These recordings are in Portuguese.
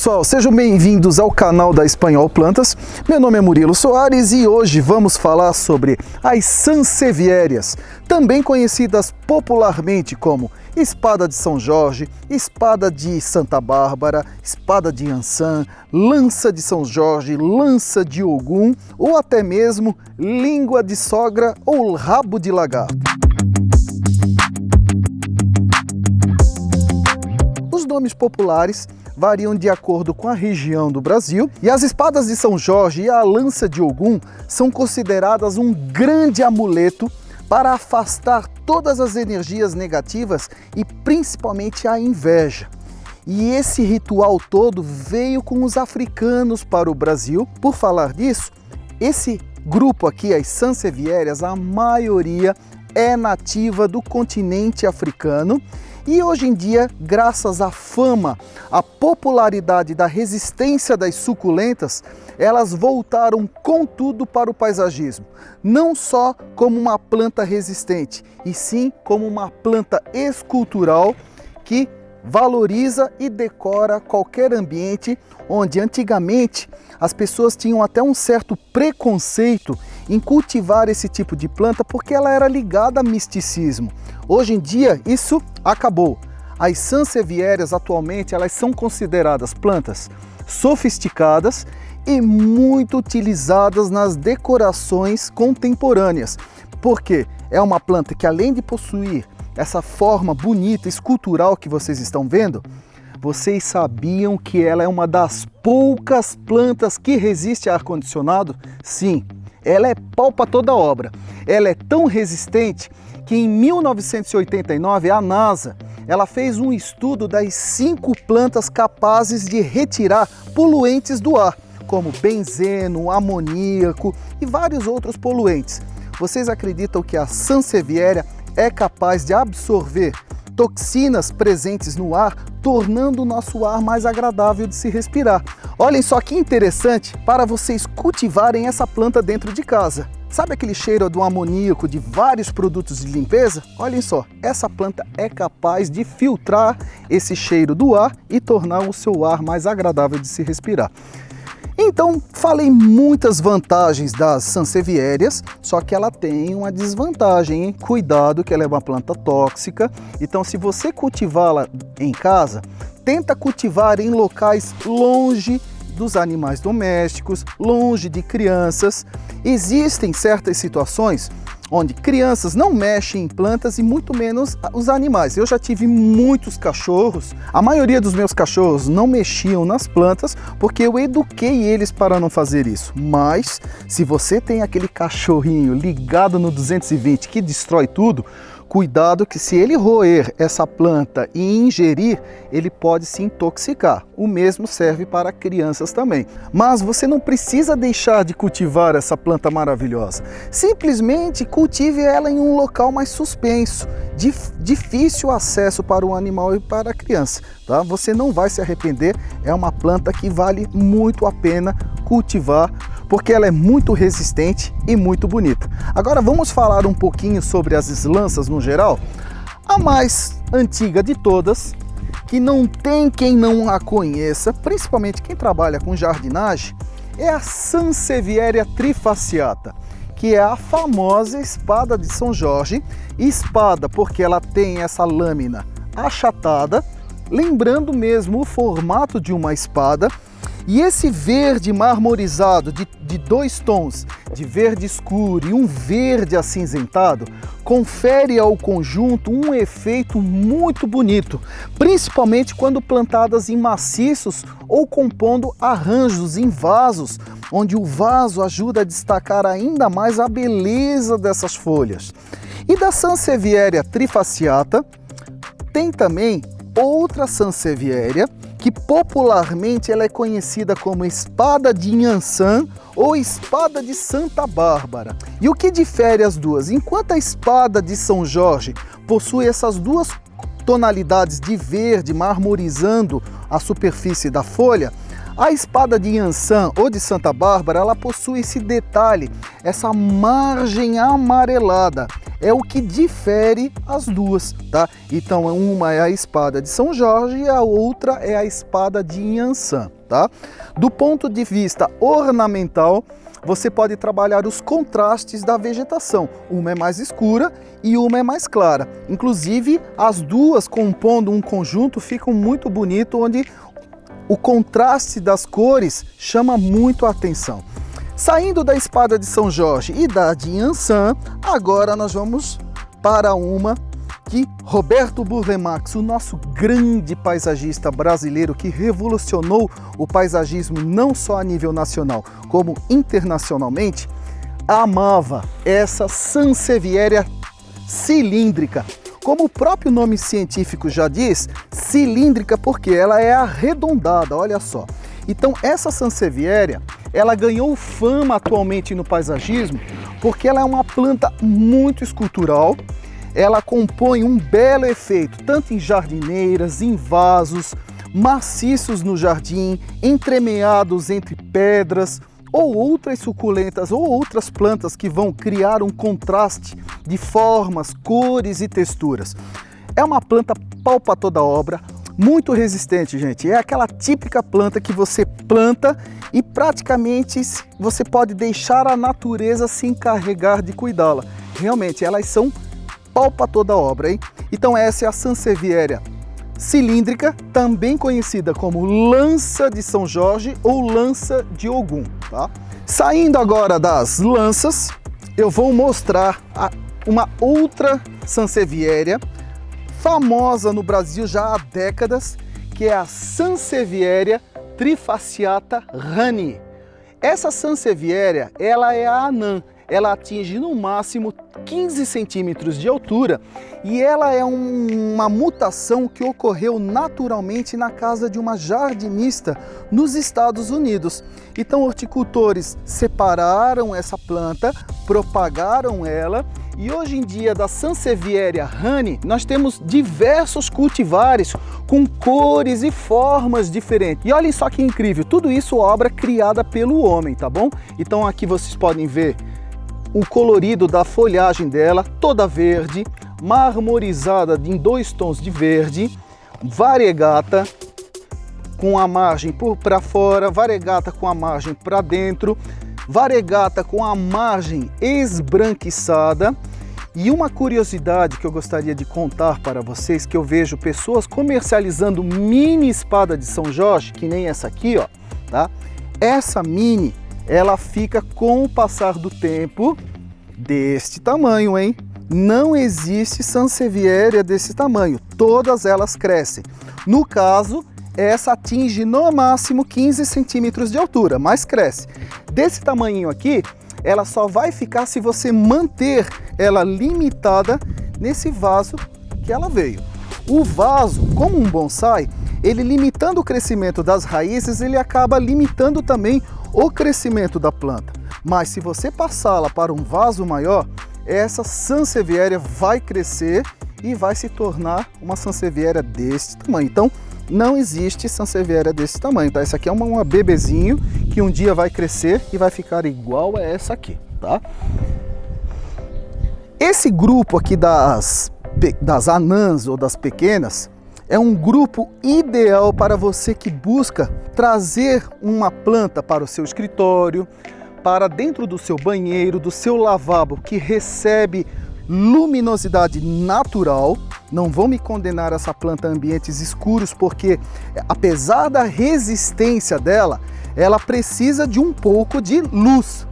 pessoal, sejam bem-vindos ao canal da Espanhol Plantas. Meu nome é Murilo Soares e hoje vamos falar sobre as sansevierias, também conhecidas popularmente como espada de São Jorge, espada de Santa Bárbara, espada de Iansã, lança de São Jorge, lança de Ogum ou até mesmo língua de sogra ou rabo de lagarto. Os nomes populares variam de acordo com a região do Brasil e as espadas de São Jorge e a lança de Ogum são consideradas um grande amuleto para afastar todas as energias negativas e principalmente a inveja. E esse ritual todo veio com os africanos para o Brasil. Por falar disso, esse grupo aqui, as sansevierias, a maioria é nativa do continente africano. E hoje em dia, graças à fama, à popularidade da resistência das suculentas, elas voltaram com tudo para o paisagismo. Não só como uma planta resistente, e sim como uma planta escultural que valoriza e decora qualquer ambiente onde antigamente as pessoas tinham até um certo preconceito em cultivar esse tipo de planta porque ela era ligada a misticismo. Hoje em dia isso acabou. As sansevierias atualmente elas são consideradas plantas sofisticadas e muito utilizadas nas decorações contemporâneas. Porque é uma planta que, além de possuir essa forma bonita, escultural que vocês estão vendo, vocês sabiam que ela é uma das poucas plantas que resiste a ar-condicionado? Sim, ela é pau para toda obra. Ela é tão resistente que em 1989 a NASA ela fez um estudo das 5 plantas capazes de retirar poluentes do ar, como benzeno, amoníaco e vários outros poluentes. Vocês acreditam que a sansevieria é capaz de absorver toxinas presentes no ar, tornando o nosso ar mais agradável de se respirar? Olhem só que interessante para vocês cultivarem essa planta dentro de casa. Sabe aquele cheiro do amoníaco de vários produtos de limpeza? Olhem só, essa planta é capaz de filtrar esse cheiro do ar e tornar o seu ar mais agradável de se respirar. Então, falei muitas vantagens das sansevierias, só que ela tem uma desvantagem, hein? Cuidado que ela é uma planta tóxica, então se você cultivá-la em casa, tenta cultivar em locais longe dos animais domésticos, longe de crianças. Existem certas situações onde crianças não mexem em plantas e muito menos os animais. Eu já tive muitos cachorros, a maioria dos meus cachorros não mexiam nas plantas porque eu eduquei eles para não fazer isso. Mas se você tem aquele cachorrinho ligado no 220 que destrói tudo, cuidado que se ele roer essa planta e ingerir, ele pode se intoxicar. O mesmo serve para crianças também. Mas você não precisa deixar de cultivar essa planta maravilhosa. Simplesmente cultive ela em um local mais suspenso, de difícil acesso para o animal e para a criança. Tá? Você não vai se arrepender, é uma planta que vale muito a pena cultivar, porque ela é muito resistente e muito bonita. Agora vamos falar um pouquinho sobre as lanças no geral. A mais antiga de todas, que não tem quem não a conheça, principalmente quem trabalha com jardinagem, é a Sansevieria trifasciata, que é a famosa espada de São Jorge. Espada porque ela tem essa lâmina achatada, lembrando mesmo o formato de uma espada. E esse verde marmorizado de 2 tons, de verde escuro e um verde acinzentado, confere ao conjunto um efeito muito bonito, principalmente quando plantadas em maciços ou compondo arranjos em vasos, onde o vaso ajuda a destacar ainda mais a beleza dessas folhas. E da Sansevieria trifasciata, tem também outra sansevieria, que popularmente ela é conhecida como espada de Iansã ou espada de Santa Bárbara. E o que difere as duas? Enquanto a espada de São Jorge possui essas duas tonalidades de verde marmorizando a superfície da folha, a espada de Iansã ou de Santa Bárbara ela possui esse detalhe, essa margem amarelada. é o que difere as duas, tá? Então uma é a espada de São Jorge e a outra é a espada de Inhansã, tá? Do ponto de vista ornamental, você pode trabalhar os contrastes da vegetação. Uma é mais escura e uma é mais clara. Inclusive, as duas compondo um conjunto ficam muito bonito, onde o contraste das cores chama muito a atenção. Saindo da espada de São Jorge e da de Inhansã, agora nós vamos para uma que Roberto Burle Marx, o nosso grande paisagista brasileiro que revolucionou o paisagismo não só a nível nacional, como internacionalmente, amava essa Sansevieria cilíndrica. Como o próprio nome científico já diz, cilíndrica porque ela é arredondada, olha só. Então essa Sansevieria, ela ganhou fama atualmente no paisagismo porque ela é uma planta muito escultural. Ela compõe um belo efeito, tanto em jardineiras, em vasos, maciços no jardim, entremeados entre pedras, ou outras suculentas, ou outras plantas que vão criar um contraste de formas, cores e texturas. É uma planta pau pra toda obra, muito resistente, gente. É aquela típica planta que você planta e praticamente você pode deixar a natureza se encarregar de cuidá-la. Realmente, elas são pau pra toda obra, hein? Então essa é a Sansevieria cilíndrica, também conhecida como lança de São Jorge ou lança de Ogum, tá? Saindo agora das lanças, eu vou mostrar uma outra Sansevieria famosa no Brasil já há décadas, que é a Sansevieria trifasciata rani. Essa Sansevieria, ela é a anã. Ela atinge no máximo 15 centímetros de altura e ela é uma mutação que ocorreu naturalmente na casa de uma jardinista nos Estados Unidos. Então horticultores separaram essa planta, propagaram ela e hoje em dia da Sansevieria rani nós temos diversos cultivares com cores e formas diferentes. E olhem só que incrível, tudo isso obra criada pelo homem, tá bom? Então aqui vocês podem ver o colorido da folhagem dela, toda verde, marmorizada em 2 tons de verde, variegata com a margem para fora, variegata com a margem para dentro, variegata com a margem esbranquiçada. E uma curiosidade que eu gostaria de contar para vocês, que eu vejo pessoas comercializando mini espada de São Jorge, que nem essa aqui, ó, tá? Essa mini, ela fica com o passar do tempo deste tamanho, hein? Não existe Sansevieria desse tamanho, todas elas crescem. No caso, essa atinge no máximo 15 centímetros de altura, mas cresce. Desse tamanho aqui, ela só vai ficar se você manter ela limitada nesse vaso que ela veio. O vaso, como um bonsai, ele limitando o crescimento das raízes, ele acaba limitando também o crescimento da planta. Mas se você passá-la para um vaso maior, essa Sansevieria vai crescer e vai se tornar uma Sansevieria desse tamanho. Então não existe Sansevieria desse tamanho, tá? Essa aqui é uma bebezinho que um dia vai crescer e vai ficar igual a essa aqui, tá? Esse grupo aqui das anãs ou das pequenas é um grupo ideal para você que busca trazer uma planta para o seu escritório, para dentro do seu banheiro, do seu lavabo, que recebe luminosidade natural. Não vão me condenar essa planta a ambientes escuros, porque apesar da resistência dela, ela precisa de um pouco de luz.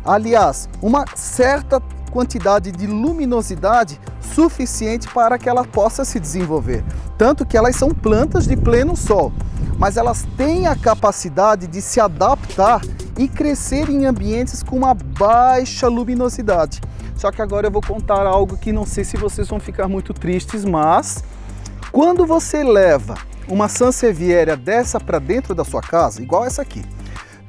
Aliás, uma certa quantidade de luminosidade suficiente para que ela possa se desenvolver. Tanto que elas são plantas de pleno sol, mas elas têm a capacidade de se adaptar e crescer em ambientes com uma baixa luminosidade. Só que agora eu vou contar algo que não sei se vocês vão ficar muito tristes, mas quando você leva uma Sansevieria dessa para dentro da sua casa, igual essa aqui,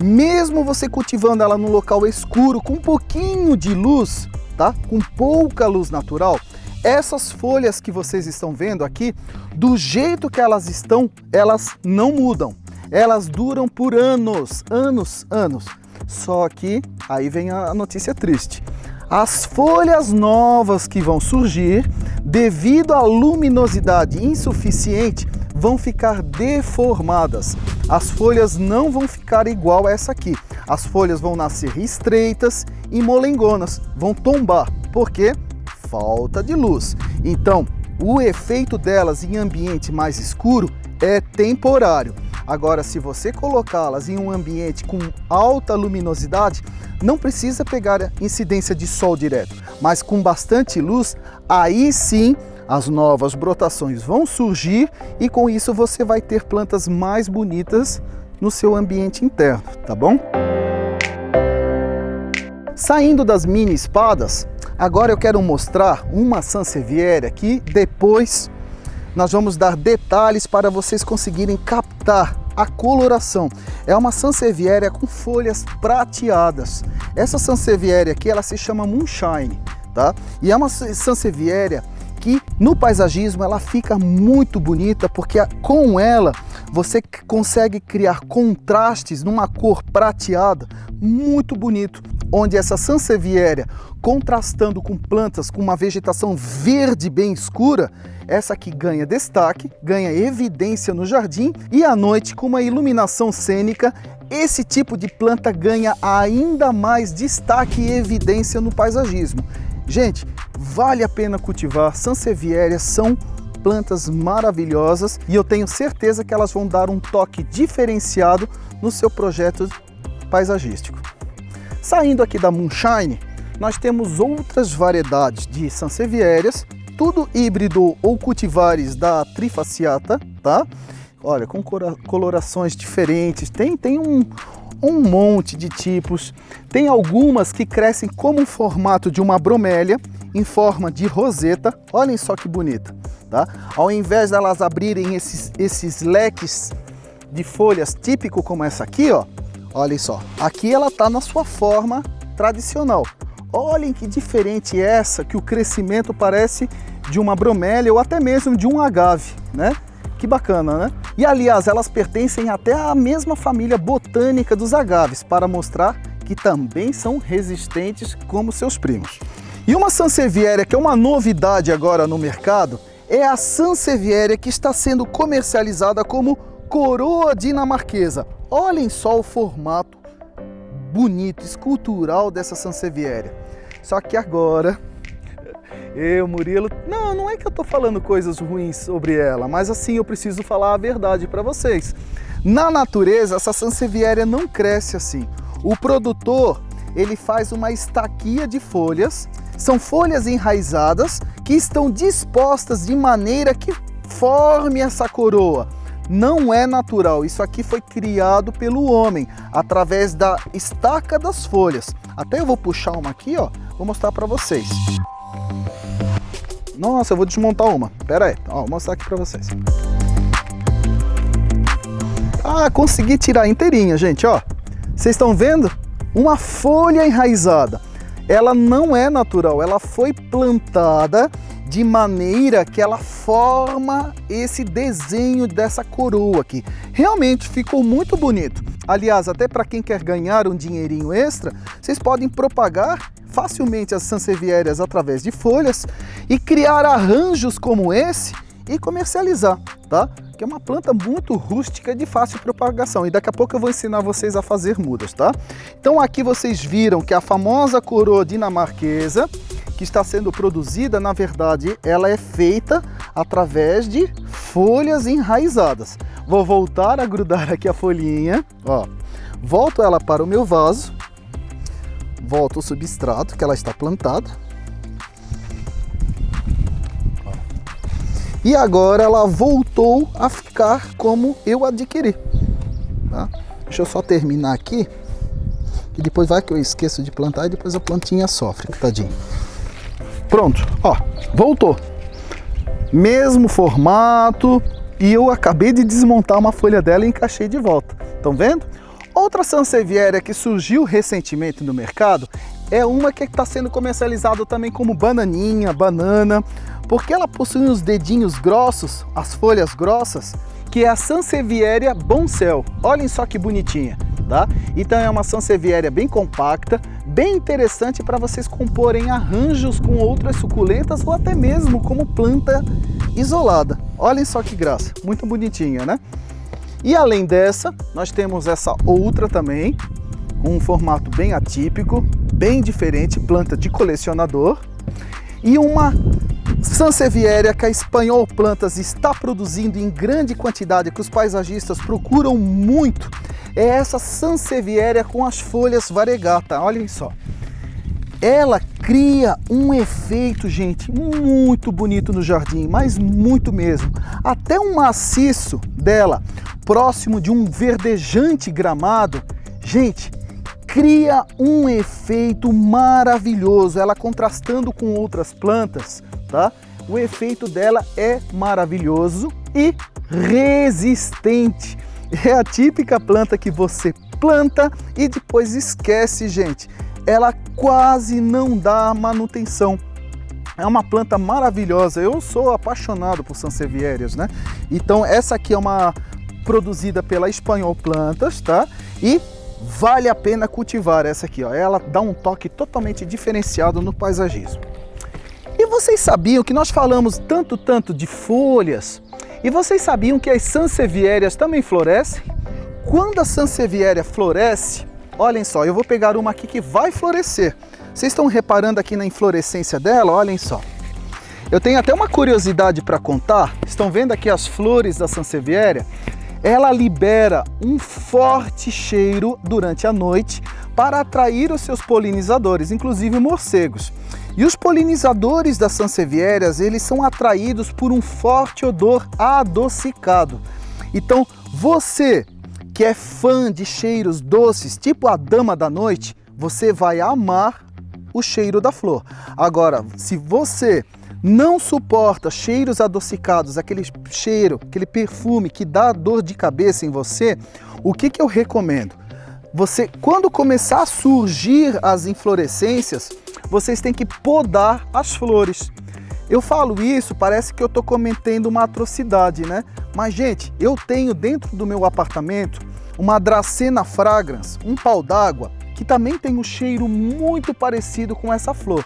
mesmo você cultivando ela num local escuro, com um pouquinho de luz, tá? Com pouca luz natural, essas folhas que vocês estão vendo aqui, do jeito que elas estão, elas não mudam. Elas duram por anos, anos, anos. Só que aí vem a notícia triste. as folhas novas que vão surgir, devido à luminosidade insuficiente, vão ficar deformadas. As folhas não vão ficar igual a essa aqui. As folhas vão nascer estreitas e molengonas, vão tombar. Por quê? Falta de luz. Então, o efeito delas em ambiente mais escuro é temporário. Agora, se você colocá-las em um ambiente com alta luminosidade, não precisa pegar a incidência de sol direto, mas com bastante luz, aí sim as novas brotações vão surgir e com isso você vai ter plantas mais bonitas no seu ambiente interno, tá bom? Saindo das mini espadas, agora eu quero mostrar uma sansevieria que depois nós vamos dar detalhes para vocês conseguirem captar a coloração. É uma sansevieria com folhas prateadas. Essa sansevieria aqui, ela se chama Moonshine, tá? E é uma sansevieria que no paisagismo ela fica muito bonita, porque com ela você consegue criar contrastes numa cor prateada muito bonito, onde essa sansevieria contrastando com plantas com uma vegetação verde bem escura, essa aqui ganha destaque, ganha evidência no jardim, e à noite com uma iluminação cênica, esse tipo de planta ganha ainda mais destaque e evidência no paisagismo. Gente, vale a pena cultivar. Sansevierias são plantas maravilhosas e eu tenho certeza que elas vão dar um toque diferenciado no seu projeto paisagístico. Saindo aqui da Moonshine, nós temos outras variedades de Sansevierias, tudo híbrido ou cultivares da Trifasciata, tá? Olha, com colorações diferentes, tem um monte de tipos. Tem algumas que crescem como o formato de uma bromélia, em forma de roseta. Olhem só que bonita, tá? Ao invés delas abrirem esses leques de folhas típico como essa aqui, ó, olhem só. Aqui ela tá na sua forma tradicional. Olhem que diferente é essa, que o crescimento parece de uma bromélia ou até mesmo de um agave, né? Que bacana, né? E aliás, elas pertencem até à mesma família botânica dos agaves, para mostrar que também são resistentes como seus primos. E uma Sansevieria que é uma novidade agora no mercado é a Sansevieria que está sendo comercializada como coroa dinamarquesa. Olhem só o formato bonito, escultural dessa Sansevieria. Só que agora, Murilo, não é que eu tô falando coisas ruins sobre ela, mas assim eu preciso falar a verdade para vocês. Na natureza, essa Sansevieria não cresce assim. O produtor, ele faz uma estaquia de folhas, são folhas enraizadas que estão dispostas de maneira que forme essa coroa. Não é natural, isso aqui foi criado pelo homem, através da estaca das folhas. Até eu vou puxar uma aqui, ó, vou mostrar para vocês. Nossa, eu vou desmontar uma. Pera aí, ó, vou mostrar aqui para vocês. Ah, consegui tirar inteirinha, gente, ó. Vocês estão vendo? Uma folha enraizada. Ela não é natural, ela foi plantada de maneira que ela forma esse desenho dessa coroa aqui. Realmente ficou muito bonito. Aliás, até para quem quer ganhar um dinheirinho extra, vocês podem propagar facilmente as Sansevierias através de folhas e criar arranjos como esse e comercializar, tá? Que é uma planta muito rústica e de fácil propagação. E daqui a pouco eu vou ensinar vocês a fazer mudas, tá? Então aqui vocês viram que a famosa coroa dinamarquesa que está sendo produzida, na verdade, ela é feita através de folhas enraizadas. Vou voltar a grudar aqui a folhinha, ó. Volto ela para o meu vaso. Volto o substrato que ela está plantada. E agora ela voltou a ficar como eu adquiri, tá? Deixa eu só terminar aqui, e depois vai que eu esqueço de plantar e depois a plantinha sofre, tadinho. Pronto, ó, voltou. Mesmo formato, e eu acabei de desmontar uma folha dela e encaixei de volta. Estão vendo? Outra Sansevieria que surgiu recentemente no mercado é uma que está sendo comercializada também como bananinha, banana, porque ela possui os dedinhos grossos, as folhas grossas, que é a Sansevieria Boncel. Olhem só que bonitinha. tá? Então é uma sansevieria bem compacta, bem interessante para vocês comporem arranjos com outras suculentas ou até mesmo como planta isolada. Olhem só que graça, muito bonitinha, né? E além dessa, nós temos essa outra também, com um formato bem atípico, bem diferente, planta de colecionador. E uma sansevieria que a Espanhol Plantas está produzindo em grande quantidade, que os paisagistas procuram muito, é essa sansevieria com as folhas variegata. Olhem só. Ela cria um efeito, gente, muito bonito no jardim, mas muito mesmo. Até um maciço dela, próximo de um verdejante gramado, gente, cria um efeito maravilhoso. Ela contrastando com outras plantas, tá? O efeito dela é maravilhoso e resistente. É a típica planta que você planta e depois esquece, gente. Ela quase não dá manutenção. É uma planta maravilhosa. Eu sou apaixonado por sansevierias, né? Então essa aqui é uma produzida pela Espanhol Plantas, tá? E vale a pena cultivar essa aqui, ó. Ela dá um toque totalmente diferenciado no paisagismo. E vocês sabiam que nós falamos tanto de folhas? E vocês sabiam que as sansevierias também florescem? Quando a sansevieria floresce, olhem só, eu vou pegar uma aqui que vai florescer. Vocês estão reparando aqui na inflorescência dela? Olhem só. Eu tenho até uma curiosidade para contar. Estão vendo aqui as flores da sansevieria? Ela libera um forte cheiro durante a noite para atrair os seus polinizadores, inclusive morcegos. E os polinizadores das sansevierias, eles são atraídos por um forte odor adocicado. Então, você que é fã de cheiros doces, tipo a dama da noite, você vai amar o cheiro da flor. Agora, se você não suporta cheiros adocicados, aquele cheiro, aquele perfume que dá dor de cabeça em você, o que eu recomendo? Você, quando começar a surgir as inflorescências, vocês têm que podar as flores. Eu falo isso, parece que eu estou cometendo uma atrocidade, né? Mas, gente, eu tenho dentro do meu apartamento uma Dracena fragrans, um pau d'água, que também tem um cheiro muito parecido com essa flor.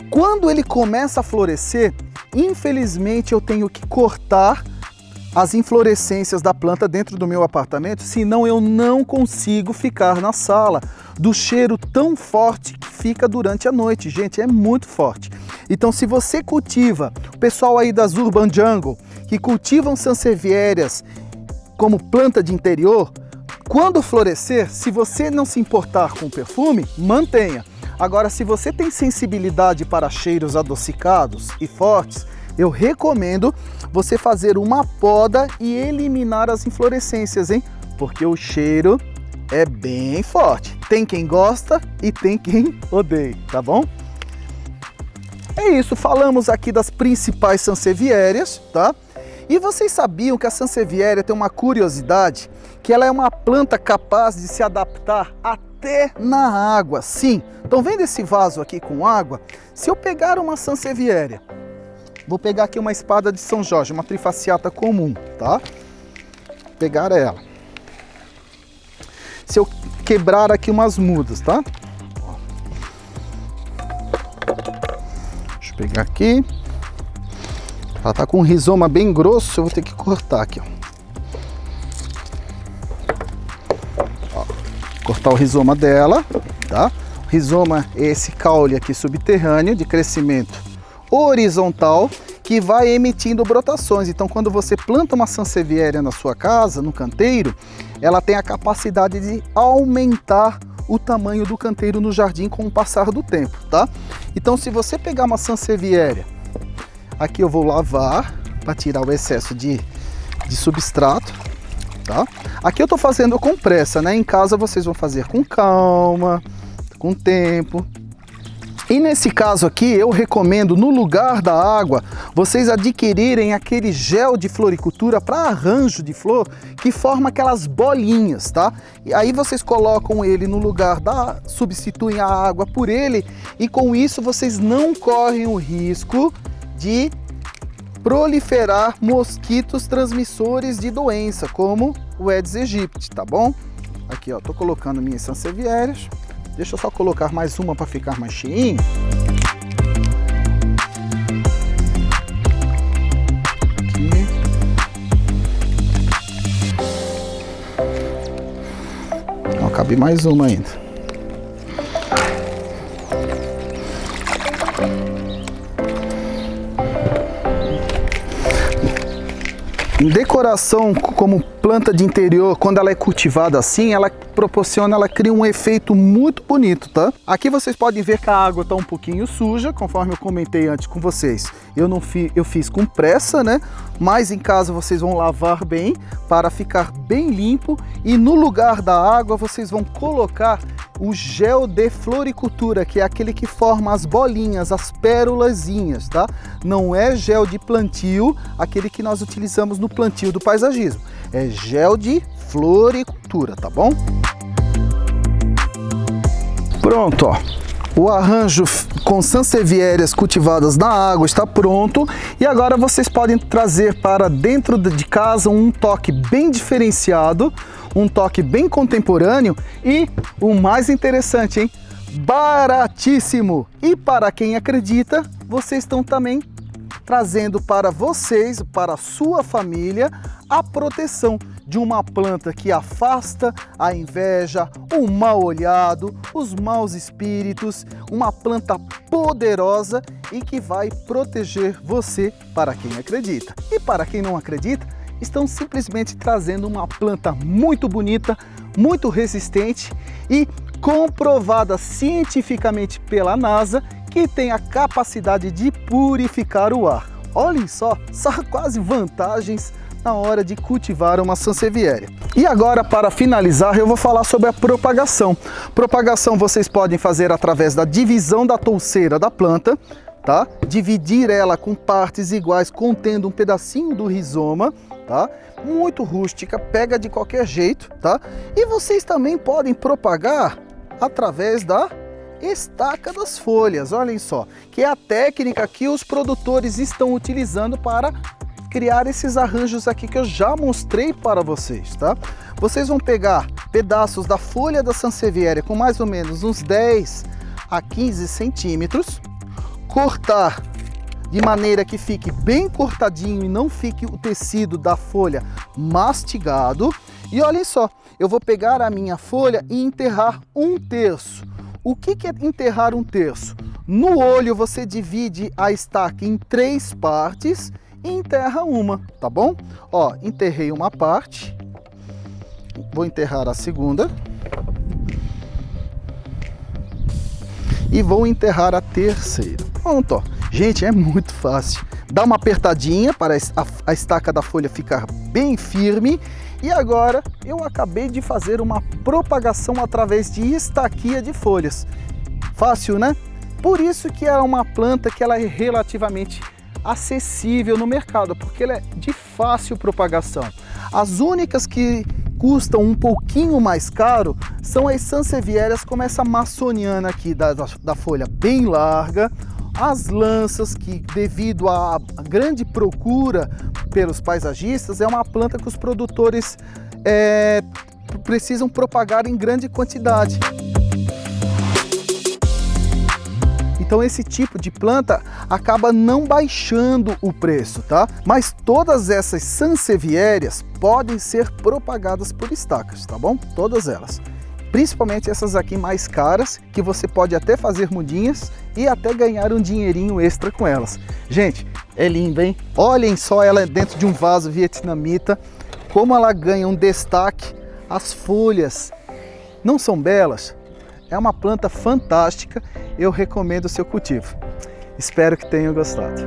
Quando ele começa a florescer, infelizmente eu tenho que cortar as inflorescências da planta dentro do meu apartamento, senão eu não consigo ficar na sala do cheiro tão forte que fica durante a noite. Gente, é muito forte. Então, se você cultiva, o pessoal aí das Urban Jungle, que cultivam sansevierias como planta de interior, quando florescer, se você não se importar com o perfume, mantenha. Agora, se você tem sensibilidade para cheiros adocicados e fortes, eu recomendo você fazer uma poda e eliminar as inflorescências, hein? Porque o cheiro é bem forte. Tem quem gosta e tem quem odeia, tá bom? É isso, falamos aqui das principais sansevierias, tá? E vocês sabiam que a sansevieria tem uma curiosidade, que ela é uma planta capaz de se adaptar até na água. Sim, estão vendo esse vaso aqui com água? Se eu pegar uma sansevieria, vou pegar aqui uma espada de São Jorge, uma trifaciata comum, tá? Pegar ela. Se eu quebrar aqui umas mudas, tá? Deixa eu pegar aqui. Ela tá com um rizoma bem grosso, eu vou ter que cortar aqui, ó. Cortar o rizoma dela, tá? O rizoma é esse caule aqui subterrâneo de crescimento horizontal que vai emitindo brotações. Então, quando você planta uma sansevieria na sua casa, no canteiro, ela tem a capacidade de aumentar o tamanho do canteiro no jardim com o passar do tempo, tá? Então, se você pegar uma sansevieria, aqui eu vou lavar para tirar o excesso de substrato, tá? Aqui eu tô fazendo com pressa, né? Em casa vocês vão fazer com calma, com tempo. E nesse caso aqui, eu recomendo, no lugar da água, vocês adquirirem aquele gel de floricultura para arranjo de flor, que forma aquelas bolinhas, tá? E aí vocês colocam ele no lugar da... substituem a água por ele, e com isso vocês não correm o risco de proliferar mosquitos transmissores de doença, como o Aedes aegypti, tá bom? Aqui Aqui, ó, tô colocando minhas sansevierias. Deixa eu só colocar mais uma para ficar mais cheinho. Aqui. Ó, cabe mais uma ainda. Decoração como planta de interior, quando ela é cultivada assim, ela cria um efeito muito bonito, tá? Aqui vocês podem ver que a água está um pouquinho suja, conforme eu comentei antes com vocês. Eu fiz com pressa, né? Mas em casa vocês vão lavar bem para ficar bem limpo, e no lugar da água vocês vão colocar o gel de floricultura, que é aquele que forma as bolinhas, as pérolazinhas, tá? Não é gel de plantio, aquele que nós utilizamos no plantio do paisagismo. É gel de floricultura, tá bom? Pronto, ó. O arranjo com sansevierias cultivadas na água está pronto, e agora vocês podem trazer para dentro de casa um toque bem diferenciado, um toque bem contemporâneo e o mais interessante, hein? Baratíssimo! E para quem acredita, vocês estão também trazendo para vocês, para a sua família, a proteção de uma planta que afasta a inveja, o mal olhado, os maus espíritos, uma planta poderosa e que vai proteger você, para quem acredita. E para quem não acredita, estão simplesmente trazendo uma planta muito bonita, muito resistente e comprovada cientificamente pela NASA, que tem a capacidade de purificar o ar. Olhem só quase vantagens na hora de cultivar uma sansevieria. E agora, para finalizar, eu vou falar sobre a propagação. Propagação vocês podem fazer através da divisão da touceira da planta, tá? Dividir ela com partes iguais, contendo um pedacinho do rizoma, tá? Muito rústica, pega de qualquer jeito, tá? E vocês também podem propagar através da estaca das folhas, olhem só, que é a técnica que os produtores estão utilizando para criar esses arranjos aqui que eu já mostrei para vocês, tá? Vocês vão pegar pedaços da folha da sansevieria com mais ou menos uns 10 a 15 centímetros, cortar de maneira que fique bem cortadinho e não fique o tecido da folha mastigado. E olhem só, eu vou pegar a minha folha e enterrar 1/3. O que é enterrar 1/3? No olho você divide a estaca em 3 partes e enterra uma, tá bom? Ó, enterrei uma parte, vou enterrar a segunda e vou enterrar a terceira. Pronto, ó. Gente, é muito fácil. Dá uma apertadinha para a estaca da folha ficar bem firme. E agora eu acabei de fazer uma propagação através de estaquia de folhas. Fácil, né? Por isso que é uma planta que ela é relativamente acessível no mercado, porque ela é de fácil propagação. As únicas que custam um pouquinho mais caro são as sansevierias como essa maçoniana aqui, da folha bem larga, as lanças, que devido à grande procura pelos paisagistas, é uma planta que os produtores precisam propagar em grande quantidade. Então esse tipo de planta acaba não baixando o preço, tá? Mas todas essas sansevierias podem ser propagadas por estacas, tá bom? Todas elas. Principalmente essas aqui mais caras, que você pode até fazer mudinhas e até ganhar um dinheirinho extra com elas. Gente, é linda, hein? Olhem só ela dentro de um vaso vietnamita, como ela ganha um destaque. As folhas não são belas? É uma planta fantástica, eu recomendo o seu cultivo. Espero que tenham gostado.